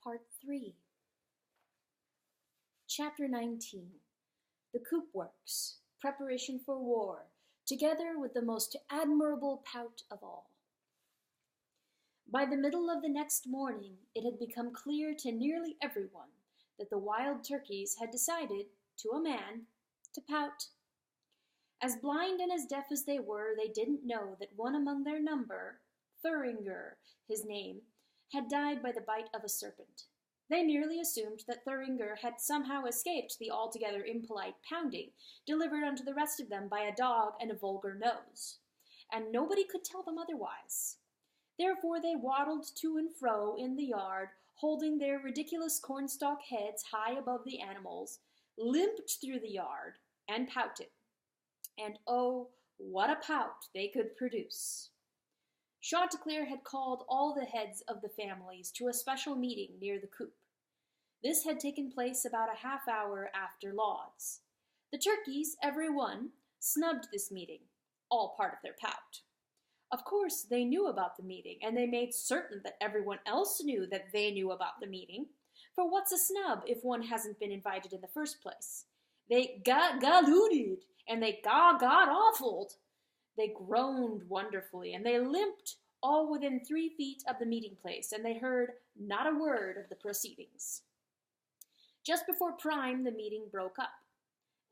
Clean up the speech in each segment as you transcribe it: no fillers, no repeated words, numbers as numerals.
Part 3. Chapter 19. The Coop Works, Preparation for War, together with the most admirable pout of all. By the middle of the next morning, it had become clear to nearly everyone that the wild turkeys had decided, to a man, to pout. As blind and as deaf as they were, they didn't know that one among their number, Thuringer, his name, had died by the bite of a serpent. They merely assumed that Thuringer had somehow escaped the altogether impolite pounding delivered unto the rest of them by a dog and a vulgar nose, and nobody could tell them otherwise. Therefore they waddled to and fro in the yard, holding their ridiculous cornstalk heads high above the animals, limped through the yard, and pouted. And oh, what a pout they could produce! Chanteclair had called all the heads of the families to a special meeting near the coop. This had taken place about a half hour after lauds. The turkeys, every one, snubbed this meeting, all part of their pout. Of course, they knew about the meeting, and they made certain that everyone else knew that they knew about the meeting. For what's a snub if one hasn't been invited in the first place? They galooted, and they god-awfuled. They groaned wonderfully, and they limped all within 3 feet of the meeting place, and they heard not a word of the proceedings. Just before prime, the meeting broke up.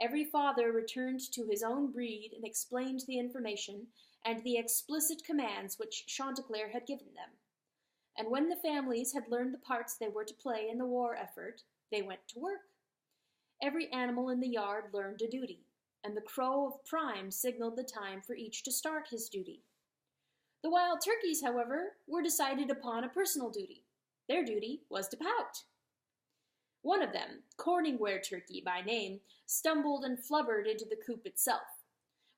Every father returned to his own breed and explained the information and the explicit commands which Chanteclair had given them. And when the families had learned the parts they were to play in the war effort, they went to work. Every animal in the yard learned a duty, and the crow of prime signaled the time for each to start his duty. The wild turkeys, however, were decided upon a personal duty. Their duty was to pout. One of them, Corningware Turkey by name, stumbled and flubbered into the coop itself.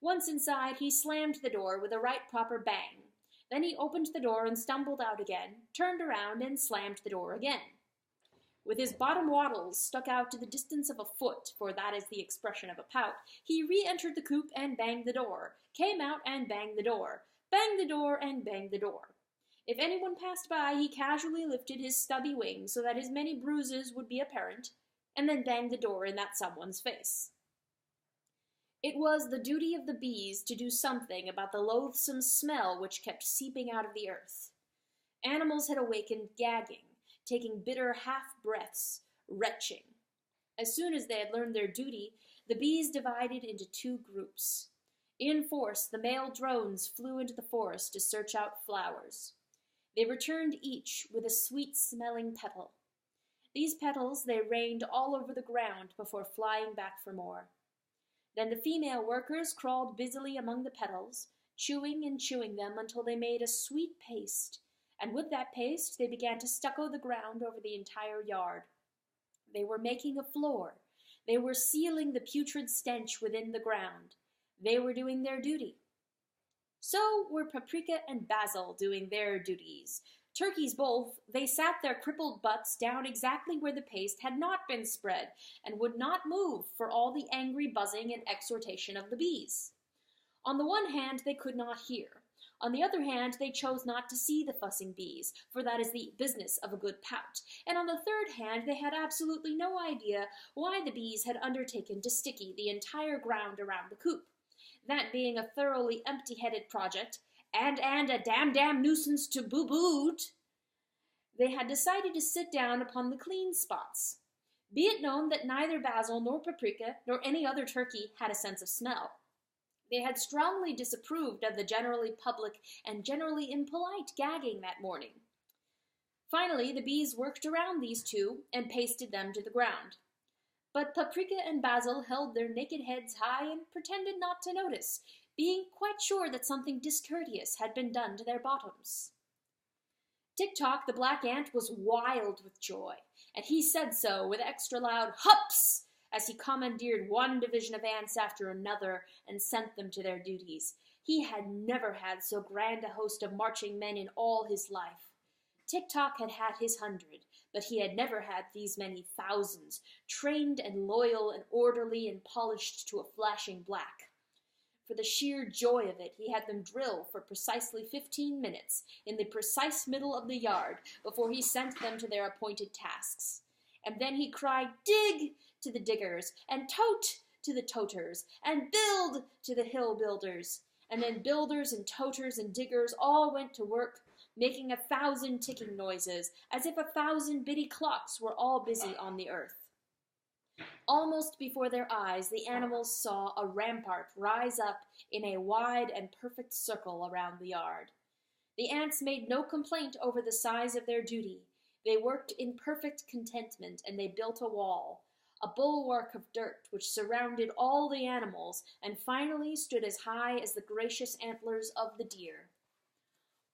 Once inside, he slammed the door with a right proper bang. Then he opened the door and stumbled out again, turned around and slammed the door again. With his bottom wattles stuck out to the distance of a foot, for that is the expression of a pout, he re-entered the coop and banged the door, came out and banged the door, banged the door and banged the door. If anyone passed by, he casually lifted his stubby wing so that his many bruises would be apparent, and then banged the door in that someone's face. It was the duty of the bees to do something about the loathsome smell which kept seeping out of the earth. Animals had awakened gagging, taking bitter half-breaths, retching. As soon as they had learned their duty, the bees divided into 2 groups. In force, the male drones flew into the forest to search out flowers. They returned each with a sweet-smelling petal. These petals they rained all over the ground before flying back for more. Then the female workers crawled busily among the petals, chewing and chewing them until they made a sweet paste, and with that paste they began to stucco the ground over the entire yard. They were making a floor. They were sealing the putrid stench within the ground. They were doing their duty. So were Paprika and Basil doing their duties. Turkeys both, they sat their crippled butts down exactly where the paste had not been spread, and would not move for all the angry buzzing and exhortation of the bees. On the one hand, they could not hear. On the other hand, they chose not to see the fussing bees, for that is the business of a good pout. And on the third hand, they had absolutely no idea why the bees had undertaken to sticky the entire ground around the coop. That being a thoroughly empty-headed project, and a damn nuisance to boot, they had decided to sit down upon the clean spots. Be it known that neither Basil nor Paprika nor any other turkey had a sense of smell. They had strongly disapproved of the generally public and generally impolite gagging that morning. Finally, the bees worked around these 2 and pasted them to the ground. But Paprika and Basil held their naked heads high and pretended not to notice, being quite sure that something discourteous had been done to their bottoms. Tick-Tock, the black ant, was wild with joy, and he said so with extra loud hups as he commandeered one division of ants after another and sent them to their duties. He had never had so grand a host of marching men in all his life. Tick-Tock had had his 100, but he had never had these many thousands, trained and loyal and orderly and polished to a flashing black. For the sheer joy of it, he had them drill for precisely 15 minutes in the precise middle of the yard before he sent them to their appointed tasks. And then he cried, "Dig!" to the diggers, and "Tote!" to the toters, and "Build!" to the hill builders. And then builders and toters and diggers all went to work, making 1,000 ticking noises, as if 1,000 bitty clocks were all busy on the earth. Almost before their eyes, the animals saw a rampart rise up in a wide and perfect circle around the yard. The ants made no complaint over the size of their duty. They worked in perfect contentment, and they built a wall, a bulwark of dirt which surrounded all the animals and finally stood as high as the gracious antlers of the deer.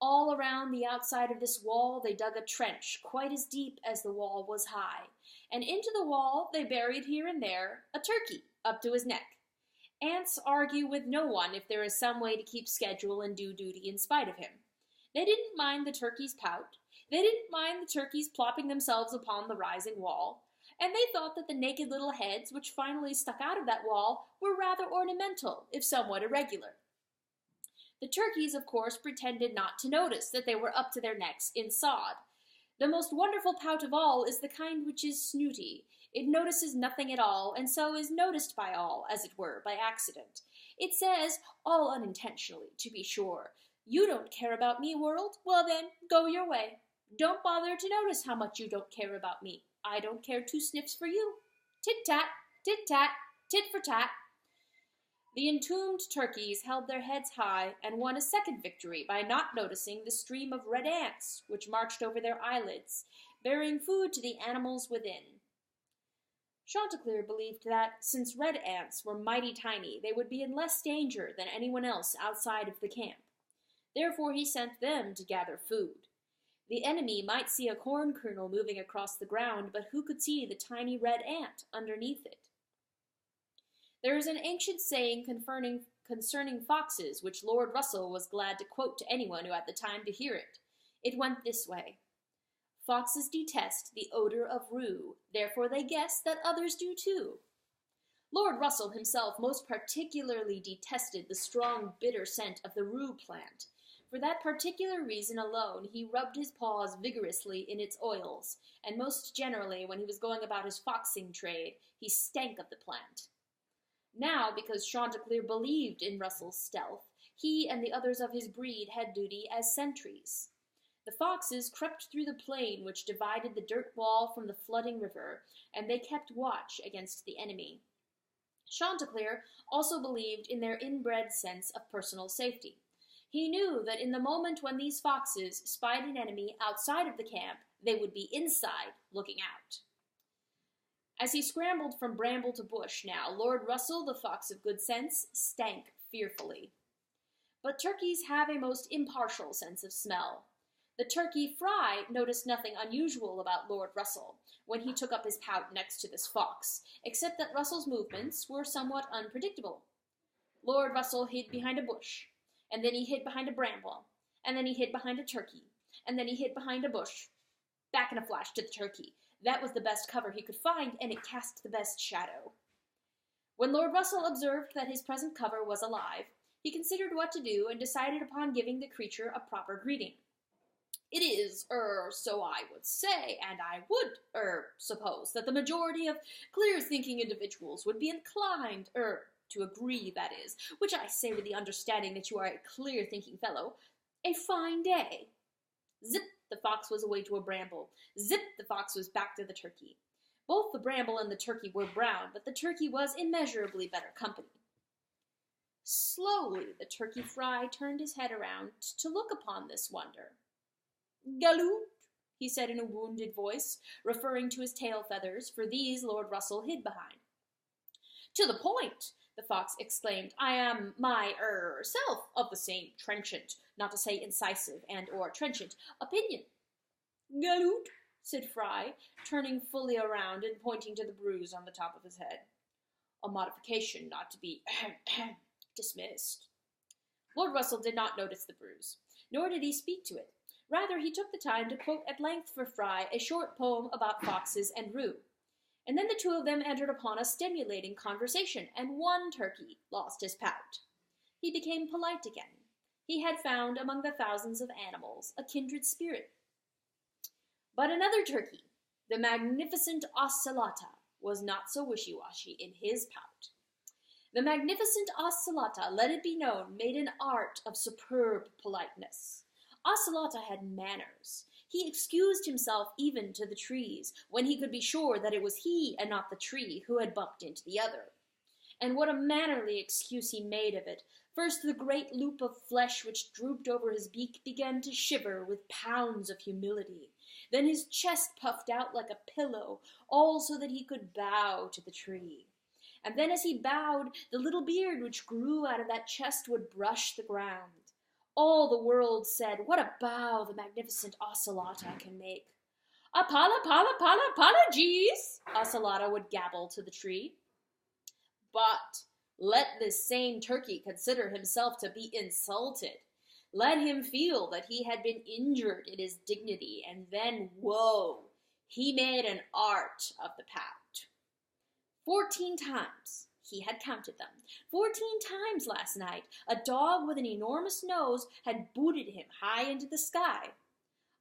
All around the outside of this wall they dug a trench quite as deep as the wall was high, and into the wall they buried here and there a turkey up to his neck. Ants argue with no one if there is some way to keep schedule and do duty in spite of him. They didn't mind the turkey's pout, they didn't mind the turkeys plopping themselves upon the rising wall, and they thought that the naked little heads which finally stuck out of that wall were rather ornamental, if somewhat irregular. The turkeys, of course, pretended not to notice that they were up to their necks in sod. The most wonderful pout of all is the kind which is snooty. It notices nothing at all, and so is noticed by all, as it were, by accident. It says, all unintentionally, to be sure, "You don't care about me, world? Well then, go your way. Don't bother to notice how much you don't care about me. I don't care 2 sniffs for you. Tit-tat, tit-tat, tit-for-tat." The entombed turkeys held their heads high and won a second victory by not noticing the stream of red ants which marched over their eyelids, bearing food to the animals within. Chanteclair believed that, since red ants were mighty tiny, they would be in less danger than anyone else outside of the camp. Therefore he sent them to gather food. The enemy might see a corn kernel moving across the ground, but who could see the tiny red ant underneath it? There is an ancient saying concerning foxes, which Lord Russell was glad to quote to anyone who had the time to hear it. It went this way: "Foxes detest the odor of rue, therefore they guess that others do too." Lord Russell himself most particularly detested the strong, bitter scent of the rue plant. For that particular reason alone, he rubbed his paws vigorously in its oils, and most generally, when he was going about his foxing trade, he stank of the plant. Now, because Chanteclair believed in Russell's stealth, he and the others of his breed had duty as sentries. The foxes crept through the plain which divided the dirt wall from the flooding river, and they kept watch against the enemy. Chanteclair also believed in their inbred sense of personal safety. He knew that in the moment when these foxes spied an enemy outside of the camp, they would be inside, looking out. As he scrambled from bramble to bush now, Lord Russell, the fox of good sense, stank fearfully. But turkeys have a most impartial sense of smell. The turkey Fry noticed nothing unusual about Lord Russell when he took up his pout next to this fox, except that Russell's movements were somewhat unpredictable. Lord Russell hid behind a bush, and then he hid behind a bramble, and then he hid behind a turkey, and then he hid behind a bush. Back in a flash to the turkey. That was the best cover he could find, and it cast the best shadow. When Lord Russell observed that his present cover was alive, he considered what to do and decided upon giving the creature a proper greeting. It is, so I would say, and I would, suppose, that the majority of clear-thinking individuals would be inclined, to agree, that is, which I say with the understanding that you are a clear-thinking fellow, a fine day. Zip, the fox was away to a bramble. Zip, the fox was back to the turkey. Both the bramble and the turkey were brown, but the turkey was immeasurably better company. Slowly the turkey Fry turned his head around to look upon this wonder. "Galoot," he said in a wounded voice, referring to his tail feathers, for these Lord Russell hid behind. "To the point," the fox exclaimed. "I am self of the same trenchant, not to say incisive and/or trenchant, opinion." "Galoot," said Fry, turning fully around and pointing to the bruise on the top of his head. "A modification not to be dismissed." Lord Russell did not notice the bruise, nor did he speak to it. Rather, he took the time to quote at length for Fry a short poem about foxes and rue. And then the two of them entered upon a stimulating conversation, and one turkey lost his pout. he became polite again. He had found among the thousands of animals a kindred spirit. But another turkey, the magnificent Ocelot, was not so wishy-washy in his pout. The magnificent Ocelot, let it be known, made an art of superb politeness. Ocelot had manners. He excused himself even to the trees, when he could be sure that it was he and not the tree who had bumped into the other. And what a mannerly excuse he made of it! First the great loop of flesh which drooped over his beak began to shiver with pounds of humility. Then his chest puffed out like a pillow, all so that he could bow to the tree. And then as he bowed, the little beard which grew out of that chest would brush the ground. All the world said, what a bow the magnificent Ocelot can make. Apologies, Ocelot would gabble to the tree. But let this same turkey consider himself to be insulted. Let him feel that he had been injured in his dignity, and then, whoa, he made an art of the pout. 14 times, he had counted them, 14 times last night, a dog with an enormous nose had booted him high into the sky.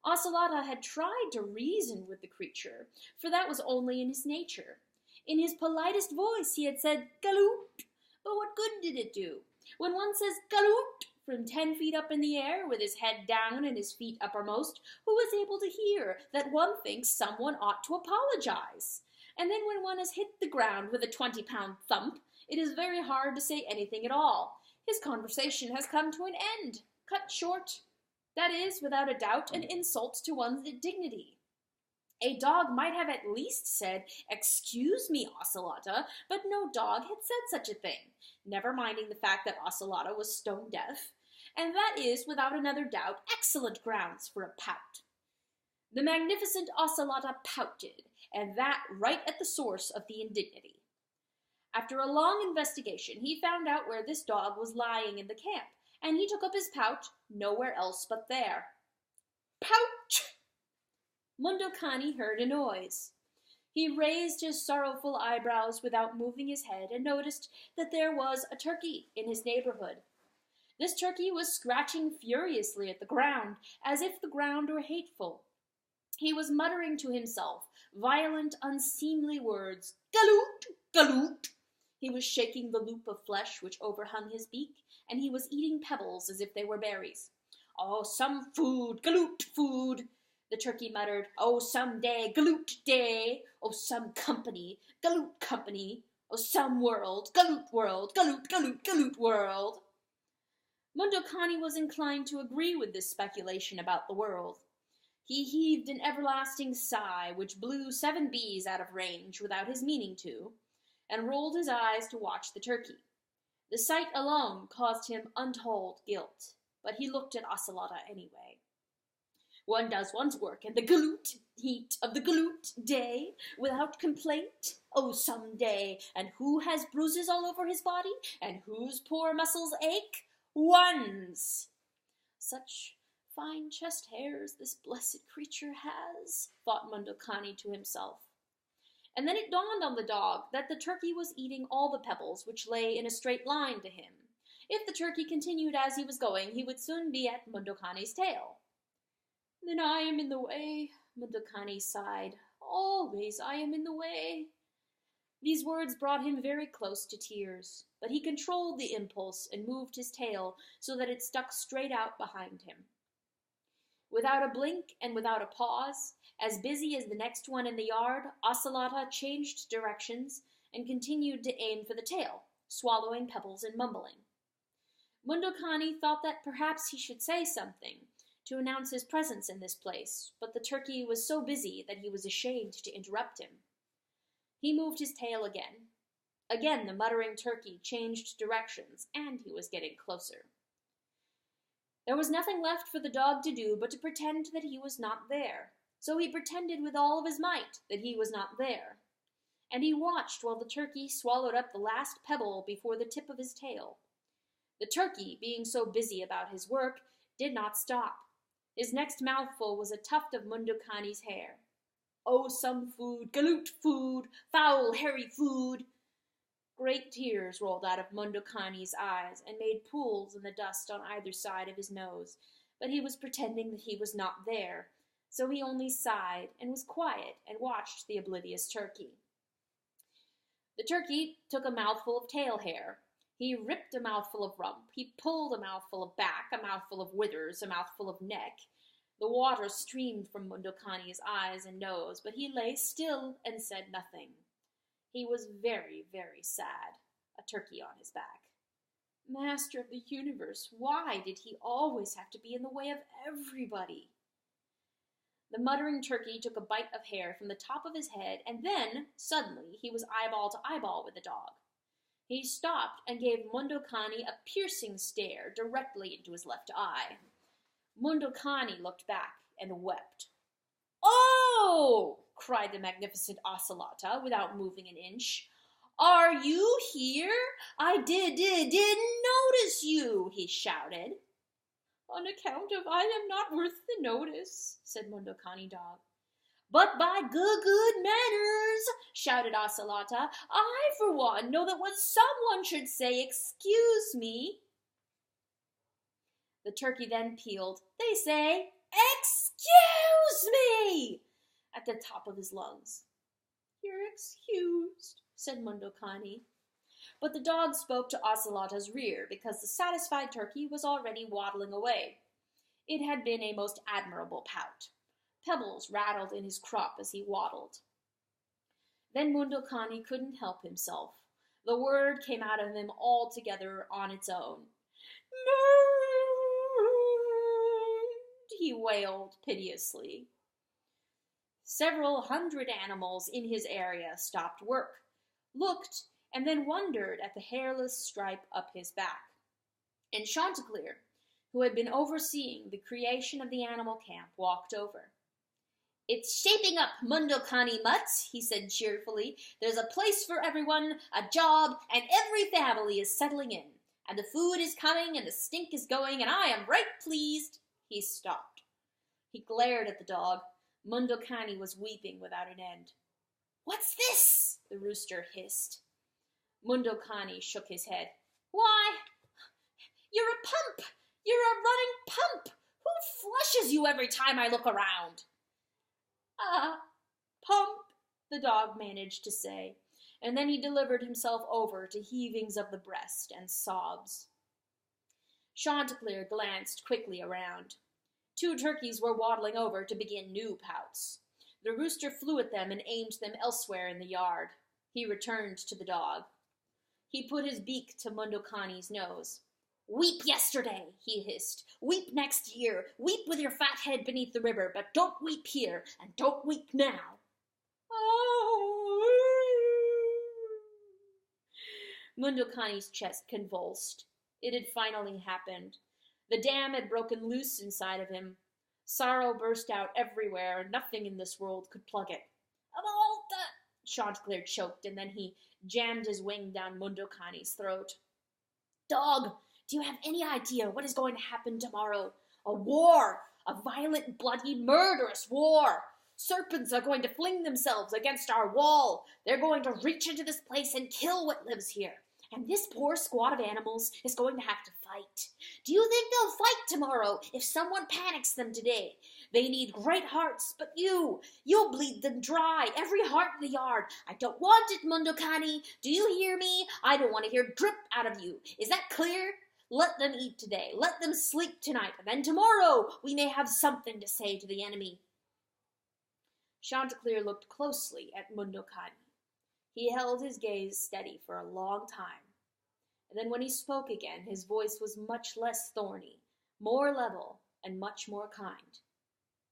Ocelot had tried to reason with the creature, for that was only in his nature. In his politest voice he had said, "Galoot," but what good did it do? When one says "Galoot" from 10 feet up in the air, with his head down and his feet uppermost, who is able to hear that one thinks someone ought to apologize? And then when one has hit the ground with a 20-pound thump, it is very hard to say anything at all. His conversation has come to an end, cut short. That is, without a doubt, an insult to one's dignity. A dog might have at least said, "Excuse me, Ocelot," but no dog had said such a thing, never minding the fact that Ocelot was stone deaf, and that is, without another doubt, excellent grounds for a pout. The magnificent Ocelot pouted, and that right at the source of the indignity. After a long investigation, he found out where this dog was lying in the camp, and he took up his pout nowhere else but there. Pout! Mundocani heard a noise. He raised his sorrowful eyebrows without moving his head and noticed that there was a turkey in his neighborhood. This turkey was scratching furiously at the ground, as if the ground were hateful. He was muttering to himself violent, unseemly words. "Galoot! Galoot!" He was shaking the loop of flesh which overhung his beak, and he was eating pebbles as if they were berries. "Oh, some food! Galoot food!" The turkey muttered. "Oh, some day! Galoot day! Oh, some company! Galoot company! Oh, some world! Galoot world! Galoot, galoot, galoot world!" Mundocani was inclined to agree with this speculation about the world. He heaved an everlasting sigh, which blew 7 bees out of range without his meaning to, and rolled his eyes to watch the turkey. The sight alone caused him untold guilt, but he looked at Ocelot anyway. One does one's work in the galoot heat of the galoot day without complaint. Oh, some day! And who has bruises all over his body, and whose poor muscles ache? One's! Such fine chest hairs this blessed creature has, thought Mundocani to himself. And then it dawned on the dog that the turkey was eating all the pebbles which lay in a straight line to him. If the turkey continued as he was going, he would soon be at Mundocani's tail. "Then I am in the way," Mundocani sighed. "Always I am in the way." These words brought him very close to tears, but he controlled the impulse and moved his tail so that it stuck straight out behind him. Without a blink and without a pause, as busy as the next one in the yard, Ocelot changed directions and continued to aim for the tail, swallowing pebbles and mumbling. Mundocani thought that perhaps he should say something to announce his presence in this place, but the turkey was so busy that he was ashamed to interrupt him. He moved his tail again. Again the muttering turkey changed directions, and he was getting closer. There was nothing left for the dog to do but to pretend that he was not there, so he pretended with all of his might that he was not there, and he watched while the turkey swallowed up the last pebble before the tip of his tail. The turkey, being so busy about his work, did not stop. His next mouthful was a tuft of Mundocani's hair. "Oh, some food, galoot food, foul, hairy food!" Great tears rolled out of Mondokani's eyes and made pools in the dust on either side of his nose, but he was pretending that he was not there, so he only sighed and was quiet and watched the oblivious turkey. The turkey took a mouthful of tail hair. He ripped a mouthful of rump. He pulled a mouthful of back, a mouthful of withers, a mouthful of neck. The water streamed from Mondokani's eyes and nose, but he lay still and said nothing. He was very, very sad, a turkey on his back. Master of the universe, why did he always have to be in the way of everybody? The muttering turkey took a bite of hair from the top of his head, and then, suddenly, he was eyeball to eyeball with the dog. He stopped and gave Mondokani a piercing stare directly into his left eye. Mondokani looked back and wept. "Oh!" cried the magnificent Ocelot without moving an inch. "Are you here? I didn't notice you," he shouted. "On account of I am not worth the notice," said Mondokani dog. "But by good manners," shouted Ocelot, "I, for one, know that when someone should say, 'Excuse me,'" the turkey then pealed, "They say, 'Excuse me!' at the top of his lungs. "You're excused," said Mondokani. But the dog spoke to Ocelot's rear because the satisfied turkey was already waddling away. It had been a most admirable pout. Pebbles rattled in his crop as he waddled. Then Mondokani couldn't help himself. The word came out of him altogether on its own. He wailed piteously. Several hundred animals in his area stopped work, looked, and then wondered at the hairless stripe up his back. And Chanteclair, who had been overseeing the creation of the animal camp, walked over. "It's shaping up, Mondokani mutts," he said cheerfully. "There's a place for everyone, a job, and every family is settling in. And the food is coming, and the stink is going, and I am right pleased." He stopped. He glared at the dog. Mondokani was weeping without an end. "What's this?" the rooster hissed. Mondokani shook his head. "Why, you're a pump! You're a running pump! Who flushes you every time I look around?" "Ah, pump," the dog managed to say, and then he delivered himself over to heavings of the breast and sobs. Chanteclair glanced quickly around. 2 turkeys were waddling over to begin new pouts. The rooster flew at them and aimed them elsewhere in the yard. He returned to the dog. He put his beak to Mondokani's nose. "Weep yesterday," he hissed. "Weep next year. Weep with your fat head beneath the river, but don't weep here, and don't weep now." "Oh!" Mondokani's chest convulsed. It had finally happened. The dam had broken loose inside of him. Sorrow burst out everywhere, and nothing in this world could plug it. "Walter!" Chanteclair choked, and then he jammed his wing down Mondokani's throat. "Dog, do you have any idea what is going to happen tomorrow? A war! A violent, bloody, murderous war! Serpents are going to fling themselves against our wall. They're going to reach into this place and kill what lives here. And this poor squad of animals is going to have to fight. Do you think they'll fight tomorrow if someone panics them today? They need great hearts, but you'll bleed them dry, every heart in the yard. I don't want it, Mondokani. Do you hear me? I don't want to hear drip out of you. Is that clear? Let them eat today. Let them sleep tonight. And then tomorrow we may have something to say to the enemy." Chanteclair looked closely at Mondokani. He held his gaze steady for a long time, and then when he spoke again, his voice was much less thorny, more level, and much more kind.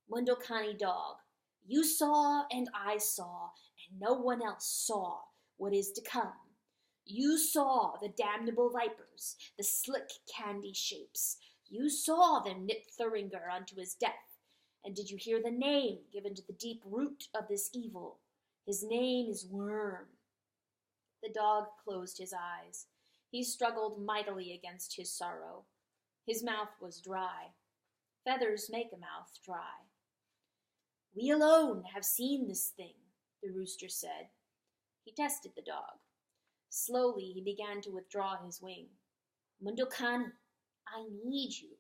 "Mondokani dog, you saw and I saw, and no one else saw what is to come. You saw the damnable vipers, the slick candy shapes. You saw them knit Thuringer unto his death. And did you hear the name given to the deep root of this evil? His name is Worm." The dog closed his eyes. He struggled mightily against his sorrow. His mouth was dry. Feathers make a mouth dry. "We alone have seen this thing," the rooster said. He tested the dog. Slowly he began to withdraw his wing. "Mundokani, I need you.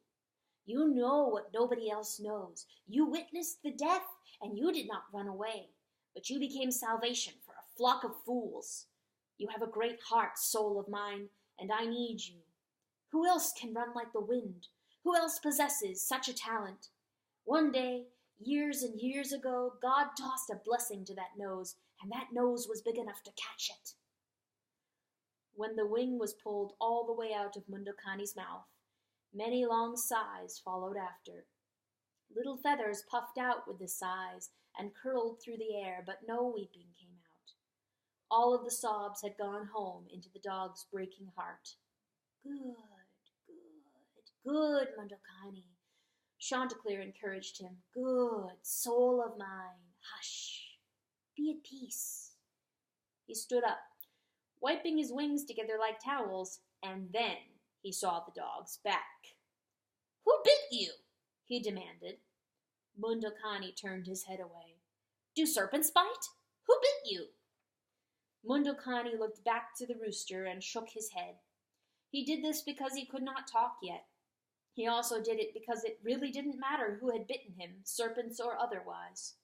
You know what nobody else knows. You witnessed the death, and you did not run away, but you became salvation for a flock of fools. You have a great heart, soul of mine, and I need you. Who else can run like the wind? Who else possesses such a talent? One day, years and years ago, God tossed a blessing to that nose, and that nose was big enough to catch it." When the wing was pulled all the way out of Mundokani's mouth, many long sighs followed after. Little feathers puffed out with the sighs and curled through the air, but no weeping came out. All of the sobs had gone home into the dog's breaking heart. "Good, good, Mundokani," Chanteclair encouraged him. "Good, soul of mine. Hush. Be at peace." He stood up, wiping his wings together like towels, and then he saw the dog's back. "Who bit you?" he demanded. Mundokani turned his head away. "Do serpents bite? Who bit you?" Mundokani looked back to the rooster and shook his head. He did this because he could not talk yet. He also did it because it really didn't matter who had bitten him, serpents or otherwise.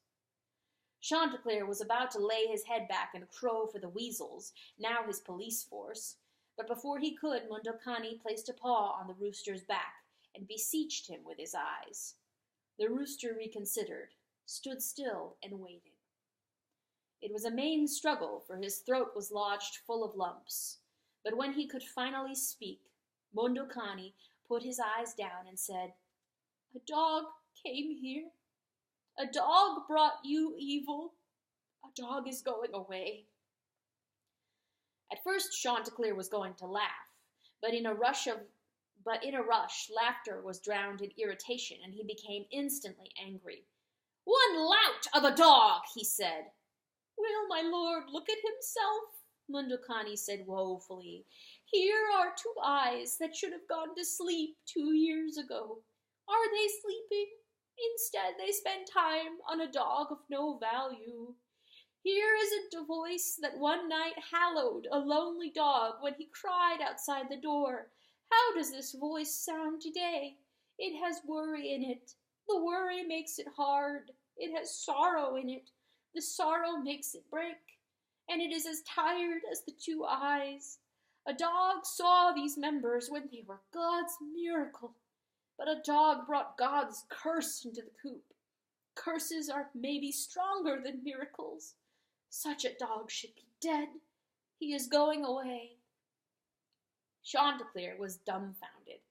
Chanteclair was about to lay his head back and crow for the weasels, now his police force, but before he could, Mundokani placed a paw on the rooster's back and beseeched him with his eyes. The rooster reconsidered, stood still, and waited. It was a main struggle, for his throat was lodged full of lumps. But when he could finally speak, Mundokani put his eyes down and said, "A dog came here. A dog brought you evil. A dog is going away." At first Chanteclair was going to laugh, but in a rush, laughter was drowned in irritation, and he became instantly angry. "One lout of a dog," he said. "Will my lord look at himself?" Mundokani said woefully. "Here are two eyes that should have gone to sleep 2 years ago. Are they sleeping? Instead, they spend time on a dog of no value. Here is a voice that one night hallowed a lonely dog when he cried outside the door. How does this voice sound today? It has worry in it. The worry makes it hard. It has sorrow in it. The sorrow makes it break. And it is as tired as the two eyes. A dog saw these members when they were God's miracle. But a dog brought God's curse into the coop. Curses are maybe stronger than miracles. Such a dog should be dead. He is going away." Chanteclair was dumbfounded.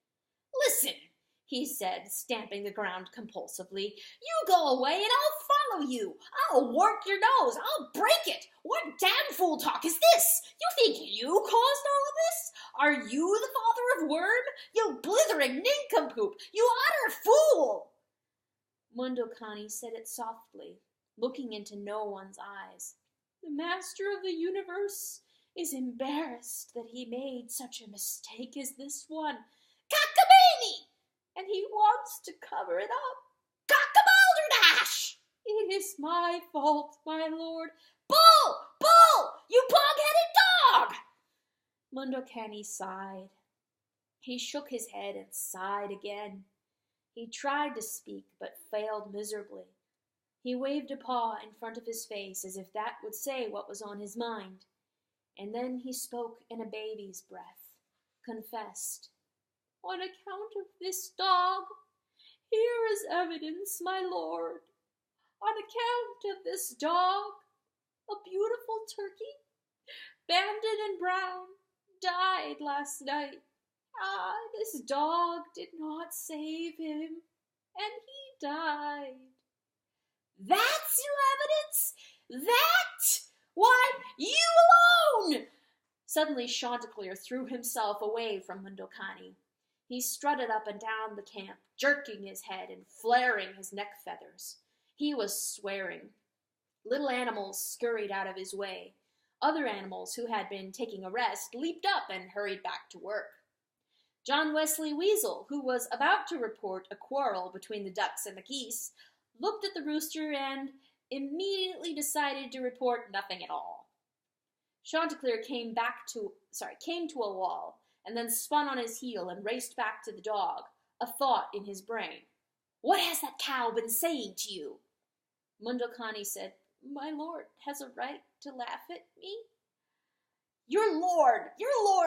"Listen," he said, stamping the ground compulsively. "You go away and I'll follow you. I'll work your nose. I'll break it. What damn fool talk is this? You think you caused all of this? Are you the father of Worm? You blithering nincompoop! You utter fool!" Mundokani said it softly, looking into no one's eyes. "The master of the universe is embarrassed that he made such a mistake as this one. Cockamamie! And he wants to cover it up. Cockabalderdash! It is my fault, my lord. Bull! Bull! You bog-headed dog!" Mundokani sighed. He shook his head and sighed again. He tried to speak, but failed miserably. He waved a paw in front of his face as if that would say what was on his mind. And then he spoke in a baby's breath, confessed. "On account of this dog, here is evidence, my lord. On account of this dog, a beautiful turkey, banded and brown, died last night. This dog did not save him, and he died." "That's your evidence? That? Why, you alone!" Suddenly Chanteclair threw himself away from Mundokani. He strutted up and down the camp, jerking his head and flaring his neck feathers. He was swearing. Little animals scurried out of his way. Other animals who had been taking a rest leaped up and hurried back to work. John Wesley Weasel, who was about to report a quarrel between the ducks and the geese, looked at the rooster and immediately decided to report nothing at all. Chanteclair came to a wall, and then spun on his heel and raced back to the dog, a thought in his brain. "What has that cow been saying to you?" Mundocani said, "My lord has a right to laugh at me." Your lord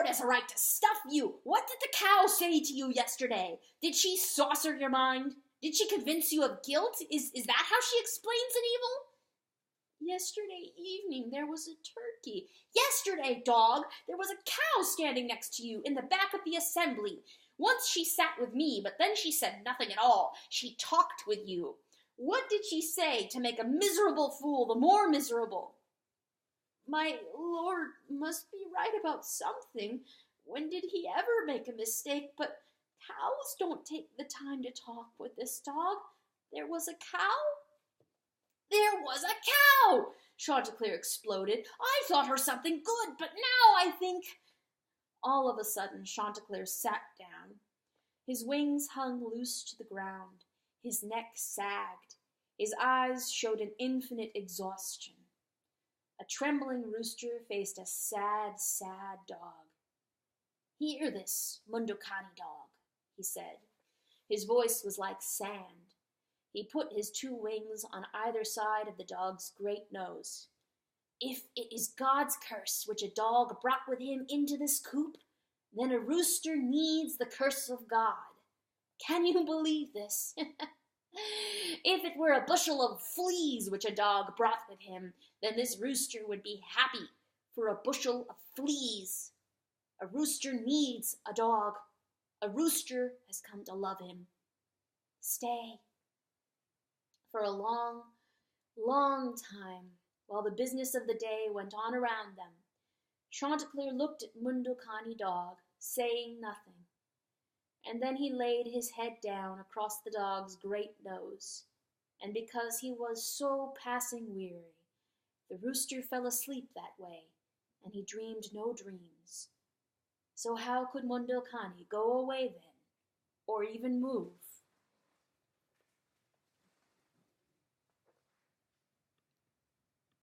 has a right to stuff you. What did the cow say to you yesterday? Did she saucer your mind? Did she convince you of guilt? Is that how she explains an evil? Yesterday evening there was a turkey. Yesterday, dog, there was a cow standing next to you in the back of the assembly. Once she sat with me, but then she said nothing at all. She talked with you. What did she say to make a miserable fool the more miserable? My lord must be right about something. When did he ever make a mistake? But cows don't take the time to talk with this dog. There was a cow? There was a cow! Chanteclair exploded. I thought her something good, but now I think... All of a sudden, Chanteclair sat down. His wings hung loose to the ground. His neck sagged. His eyes showed an infinite exhaustion. A trembling rooster faced a sad, sad dog. Hear this, Mundocani dog, he said. His voice was like sand. He put his two wings on either side of the dog's great nose. If it is God's curse which a dog brought with him into this coop, then a rooster needs the curse of God. Can you believe this? If it were a bushel of fleas which a dog brought with him, then this rooster would be happy for a bushel of fleas. A rooster needs a dog. A rooster has come to love him. Stay. For a long, long time, while the business of the day went on around them, Chanteclair looked at Mundocani dog, saying nothing. And then he laid his head down across the dog's great nose, and because he was so passing weary, the rooster fell asleep that way, and he dreamed no dreams. So how could Mundocani go away then, or even move?